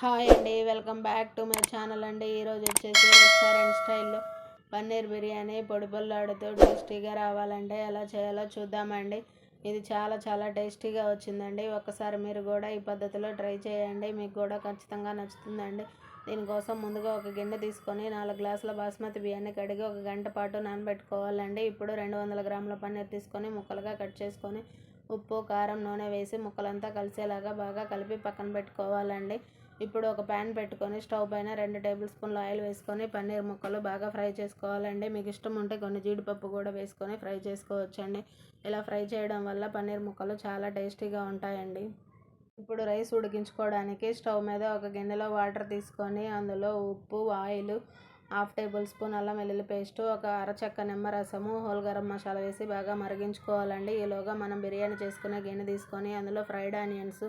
Hi అండి, welcome back to my channel అండి. ఈరోజు వచ్చేసి రెస్టారెంట్ స్టైల్లో పన్నీర్ బిర్యానీ పొడి పొల్లాడుతూ టేస్టీగా రావాలంటే ఎలా చేయాలో చూద్దామండి. ఇది చాలా చాలా టేస్టీగా వచ్చిందండి. ఒకసారి మీరు కూడా ఈ పద్ధతిలో ట్రై చేయండి, మీకు కూడా ఖచ్చితంగా నచ్చుతుందండి. దీనికోసం ముందుగా ఒక గిన్నె తీసుకొని 4 గ్లాసుల బాస్మతి బియ్యాన్ని కడిగి 1 గంట పాటు నానబెట్టుకోవాలండి. ఇప్పుడు 200 గ్రాముల పన్నీర్ తీసుకొని ముక్కలుగా కట్ చేసుకొని ఉప్పు, కారం, నూనె వేసి ముక్కలంతా కలిసేలాగా బాగా కలిపి పక్కన పెట్టుకోవాలండి. ఇప్పుడు ఒక ప్యాన్ పెట్టుకొని స్టవ్ పైన 2 టేబుల్ స్పూన్ల ఆయిల్ వేసుకొని పన్నీర్ ముక్కలు బాగా ఫ్రై చేసుకోవాలండి. మీకు ఇష్టం ఉంటే కొన్ని జీడిపప్పు కూడా వేసుకొని ఫ్రై చేసుకోవచ్చండి. ఇలా ఫ్రై చేయడం వల్ల పన్నీర్ ముక్కలు చాలా టేస్టీగా ఉంటాయండి. ఇప్పుడు రైస్ ఉడికించుకోవడానికి స్టవ్ మీద ఒక గిన్నెలో వాటర్ తీసుకొని అందులో ఉప్పు, ఆయిల్, 1/2 టేబుల్ స్పూన్ అల్లం వెల్లుల్లి పేస్టు, ఒక అరచెక్క నిమ్మరసము, హోల్ గరం మసాలా వేసి బాగా మరిగించుకోవాలండి. ఈలోగా మనం బిర్యానీ చేసుకునే గిన్నె తీసుకొని అందులో ఫ్రైడ్ ఆనియన్స్,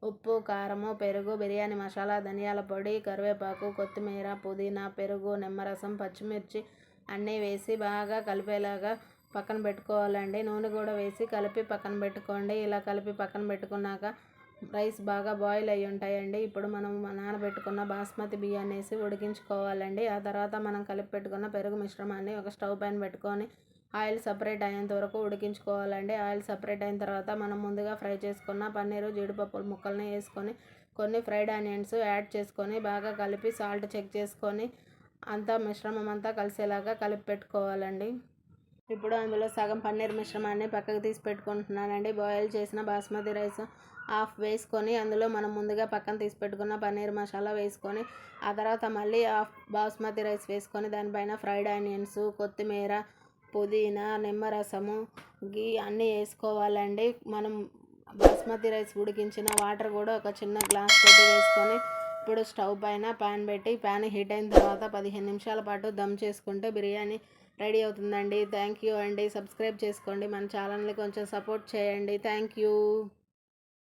ఉప్పు, కారము, పెరుగు, బిర్యానీ మసాలా, ధనియాల పొడి, కరివేపాకు, కొత్తిమీర, పుదీనా, పెరుగు, నిమ్మరసం, పచ్చిమిర్చి అన్నీ వేసి బాగా కలిపేలాగా పక్కన పెట్టుకోవాలండి. నూనె కూడా వేసి కలిపి పక్కన పెట్టుకోండి. ఇలా కలిపి పక్కన పెట్టుకున్నాక రైస్ బాగా బాయిల్ అయ్యి ఉంటాయండి. ఇప్పుడు మనం నానబెట్టుకున్న బాస్మతి బియ్యాన్ని వేసి ఉడికించుకోవాలండి. ఆ తర్వాత మనం కలిపి పెట్టుకున్న పెరుగు మిశ్రమాన్ని ఒక స్టవ్ పైన పెట్టుకొని ఆయిల్ సపరేట్ అయ్యేంత వరకు ఉడికించుకోవాలండి. ఆయిల్ సపరేట్ అయిన తర్వాత మనం ముందుగా ఫ్రై చేసుకున్న పన్నీరు, జీడిపప్పు ముక్కల్ని వేసుకొని కొన్ని ఫ్రైడ్ ఆనియన్స్ యాడ్ చేసుకొని బాగా కలిపి సాల్ట్ చెక్ చేసుకొని అంతా మిశ్రమం అంతా కలిసేలాగా కలిపి పెట్టుకోవాలండి. ఇప్పుడు అందులో సగం పన్నీర్ మిశ్రమాన్ని పక్కకు తీసి పెట్టుకుంటున్నానండి. బాయిల్ చేసిన బాస్మతి రైస్ హాఫ్ వేసుకొని అందులో మనం ముందుగా పక్కన తీసి పెట్టుకున్న పన్నీర్ మసాలా వేసుకొని ఆ తర్వాత మళ్ళీ హాఫ్ బాస్మతి రైస్ వేసుకొని దానిపైన ఫ్రైడ్ ఆనియన్స్, కొత్తిమీర, పుదీనా, నిమ్మరసము, గీ అన్నీ వేసుకోవాలండి. మనం బాస్మతి రైస్ ఉడికించిన వాటర్ కూడా ఒక చిన్న గ్లాస్ తోటి వేసుకొని ఇప్పుడు స్టవ్ పైన ప్యాన్ పెట్టి ప్యాన్ హీట్ అయిన తర్వాత 15 నిమిషాల పాటు దమ్ చేసుకుంటే బిర్యానీ రెడీ అవుతుందండి. థ్యాంక్ యూ అండి. సబ్స్క్రైబ్ చేసుకోండి, మన ఛానల్ని కొంచెం సపోర్ట్ చేయండి. Thank you.